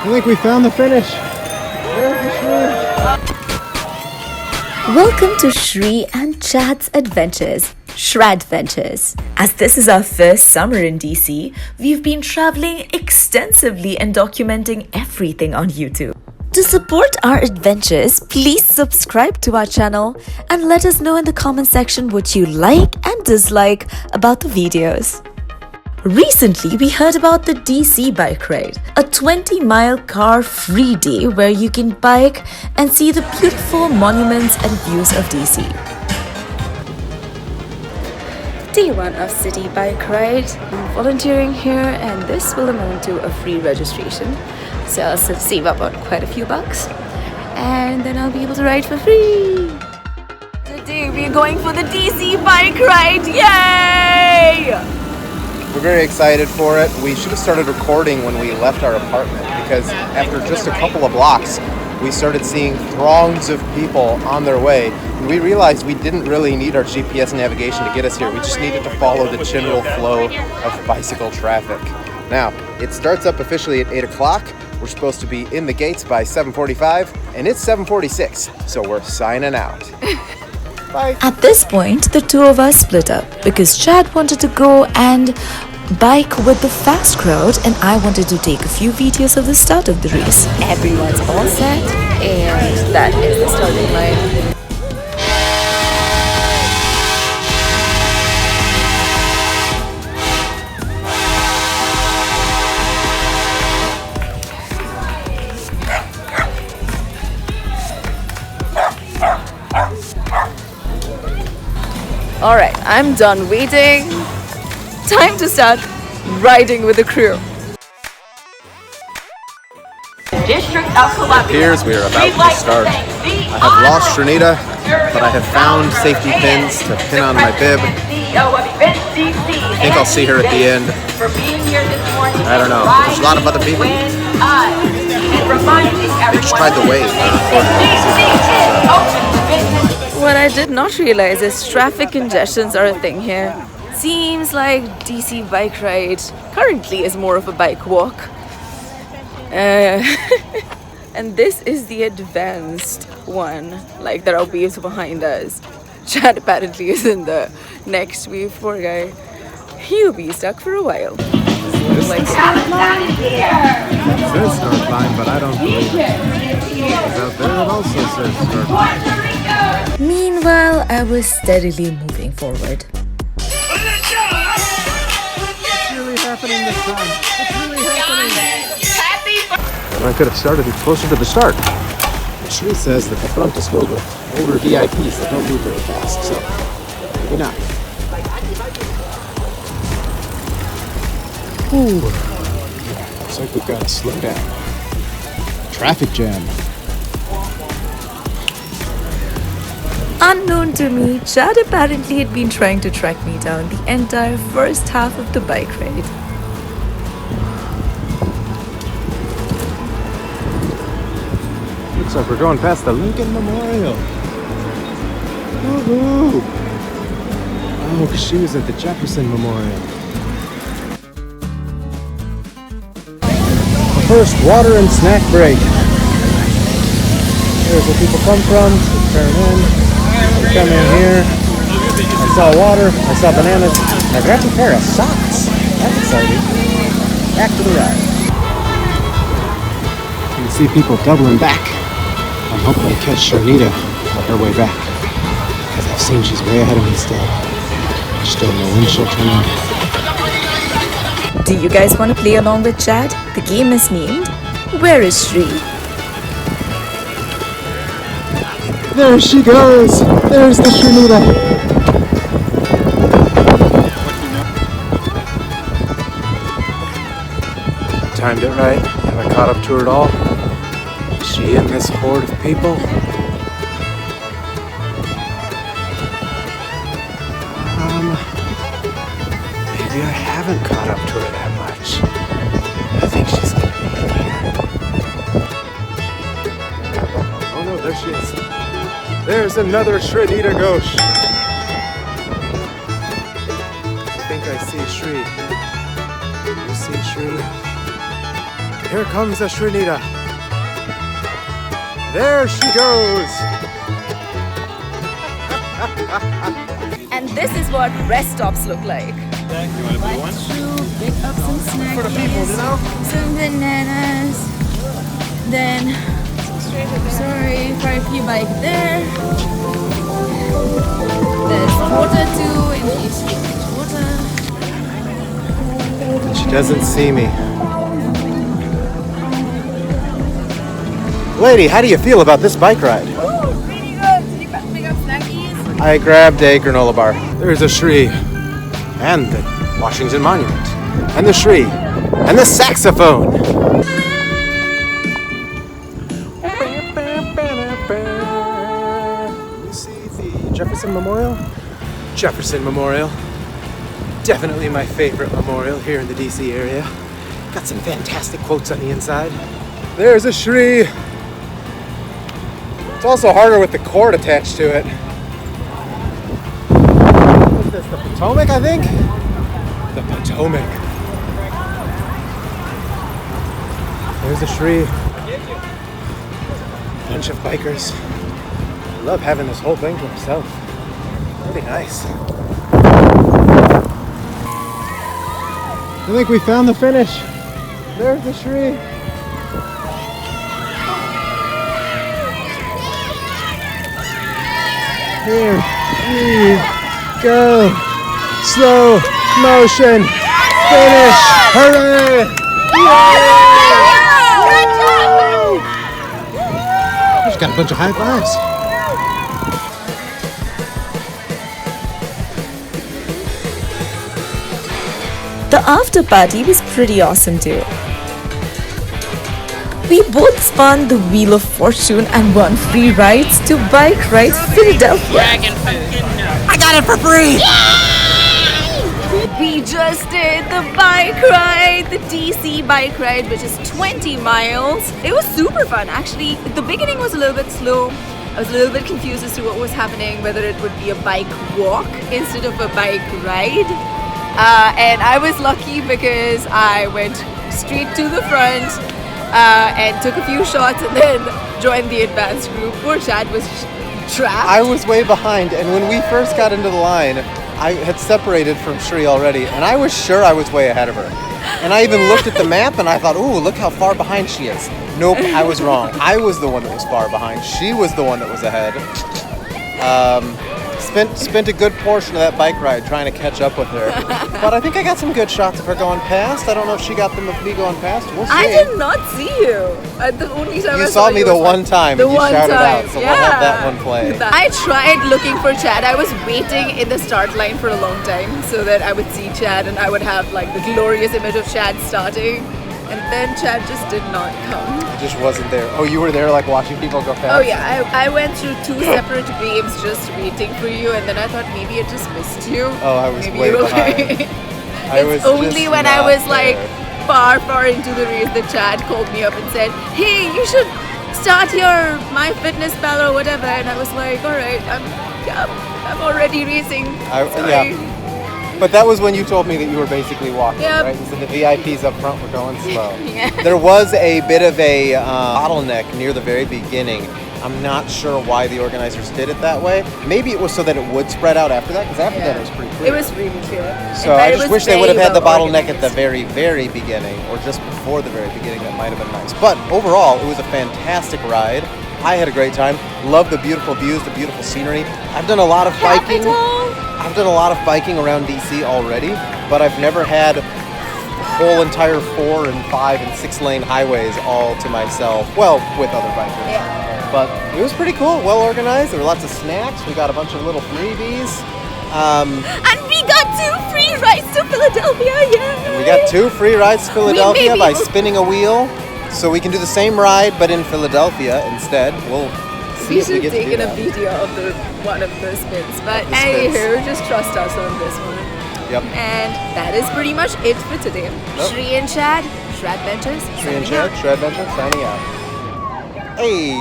I think we found the finish. There's the Shree. Welcome to Shree and Chad's Adventures, Shradventures. As this is our first summer in DC, we've been traveling extensively and documenting everything on YouTube. To support our adventures, please subscribe to our channel and let us know in the comment section what you like and dislike about the videos. Recently, we heard about the DC bike ride, a 20-mile car-free day where you can bike and see the beautiful monuments and views of DC. Day 1 of City Bike Ride. I'm volunteering here and this will amount to a free registration. So I'll save up on quite a few bucks and then I'll be able to ride for free. Today we're going for the DC bike ride. Yay! We're very excited for it. We should have started recording when we left our apartment because after just a couple of blocks, we started seeing throngs of people on their way. And we realized we didn't really need our GPS navigation to get us here. We just needed to follow the general flow of bicycle traffic. Now, it starts up officially at 8 o'clock. We're supposed to be in the gates by 7:45, and it's 7:46, so we're signing out. Bye. At this point, the two of us split up because Chad wanted to go and bike with the fast crowd and I wanted to take a few videos of the start of the race. Everyone's all set and that is the starting line. Alright, I'm done waiting. Time to start riding with the crew. It appears we are about to start. I have lost Shanita, but I have found safety pins to pin on my bib. I think I'll see her at the end. I don't know. There's a lot of other people. They just tried the wave. What I did not realize is traffic congestions are a thing here. Seems like DC bike ride currently is more of a bike walk. And this is the advanced one. Like there are waves behind us. Chad apparently is in the next wave. Poor guy. He'll be stuck for a while. Like start line? It says start line, but I don't believe it. Because out there it also says start line. Meanwhile, I was steadily moving forward. It's really happening this time. It's really happening. I could have started it closer to the start. Shree says that the front is filled with older VIPs that don't move very fast, so maybe not. Ooh. Looks like we've got to slow down. Traffic jam. Unknown to me, Chad apparently had been trying to track me down the entire first half of the bike ride. Looks like we're going past the Lincoln Memorial. Woohoo! Oh, because she was at the Jefferson Memorial. First water and snack break. Here's where people come from. So turn in. We come in here. I saw water. I saw bananas. I grabbed a pair of socks. That's exciting. Back to the ride. You can see people doubling back. I'm hoping to catch Sharnita on her way back. Because I've seen she's way ahead of me still. I just don't know when she'll turn on. Do you guys want to play along with Chad? The game is named Where is Shree? There she goes! There's the Shanita! Timed it right. Have I caught up to her at all? Is she in this horde of people? Maybe I haven't caught up to her that much. I think she's gonna be in here. Oh no, there she is. There's another Shredita Ghosh. I think I see Shree. You see Shree? Here comes the Srinita. There she goes. And this is what rest stops look like. You want to buy one? Pick up some snacks. For the people, you know? Some bananas. Then, sorry, for a few bike there. There's water too, in case you need water. She doesn't see me. Lady, how do you feel about this bike ride? Oh, pretty good. Did you pick up snackies? I grabbed a granola bar. There's a Shree, and the Washington Monument, and the Shree, and the saxophone. You see the Jefferson Memorial? Jefferson Memorial. Definitely my favorite memorial here in the DC area. Got some fantastic quotes on the inside. There's a Shree. It's also harder with the cord attached to it. What's this, the Potomac, I think? The Potomac. There's a Shree. Bunch of bikers. I love having this whole thing to myself. Pretty nice. I think we found the finish. There's the Shree. Here we go. Slow motion. Finish. Hooray! Yay! Just got a bunch of high fives. The after party was pretty awesome too. We both spun the Wheel of Fortune and won free rides to Bike Ride Philadelphia. Dragon food. I got it for free! We just did the bike ride, the DC bike ride, which is 20 miles. It was super fun actually. The beginning was a little bit slow. I was a little bit confused as to what was happening, whether it would be a bike walk instead of a bike ride. And I was lucky because I went straight to the front and took a few shots and then joined the advanced group. Poor Chad was trapped. I was way behind, and when we first got into the line, I had separated from Shree already, and I was sure I was way ahead of her. And I even looked at the map and I thought, ooh, look how far behind she is. Nope, I was wrong. I was the one that was far behind. She was the one that was ahead. Spent a good portion of that bike ride trying to catch up with her. But I think I got some good shots of her going past. I don't know if she got them of me going past. We'll see. I did not see you. The only time You I saw me the one time and you shouted out, so yeah. we'll have that one play. I tried looking for Chad. I was waiting in the start line for a long time so that I would see Chad and I would have like the glorious image of Chad starting. And then Chad just did not come. I just wasn't there. Oh, you were there like watching people go past? Oh yeah, I went through 2 separate waves just waiting for you, and then I thought maybe I just missed you. Oh, I was maybe way you were behind. It's only when I was like far into the race that Chad called me up and said, hey, you should start your My Fitness Pal or whatever. And I was like, all right, I'm already racing. Sorry. Yeah. But that was when you told me that you were basically walking, Yep. right? So the VIPs up front were going slow. Yeah. There was a bit of a bottleneck near the very beginning. I'm not sure why the organizers did it that way. Maybe it was so that it would spread out after that, because after that it was pretty clear. It was really clear. So I just wish they would have had the bottleneck at the very beginning, or just before the very beginning. That might have been nice. But overall, it was a fantastic ride. I had a great time. Love the beautiful views, the beautiful scenery. I've done a lot of biking. I've done a lot of biking around DC already, but I've never had whole entire 4 and 5 and 6 lane highways all to myself. Well, with other bikers. Yeah. But it was pretty cool, well organized. There were lots of snacks. We got a bunch of little freebies. And we got 2 free rides to Philadelphia, yeah! We got 2 free rides to Philadelphia by spinning a wheel. So we can do the same ride, but in Philadelphia instead. We'll see We if we should get to take do in a that. video of one of the spins. But Of the spins. anywho, just trust us on this one. Yep. And that is pretty much it for today. Yep. Shree and Chad, Shred Ventures, Shree and signing out. Chad, Shred Venture, signing out. Hey!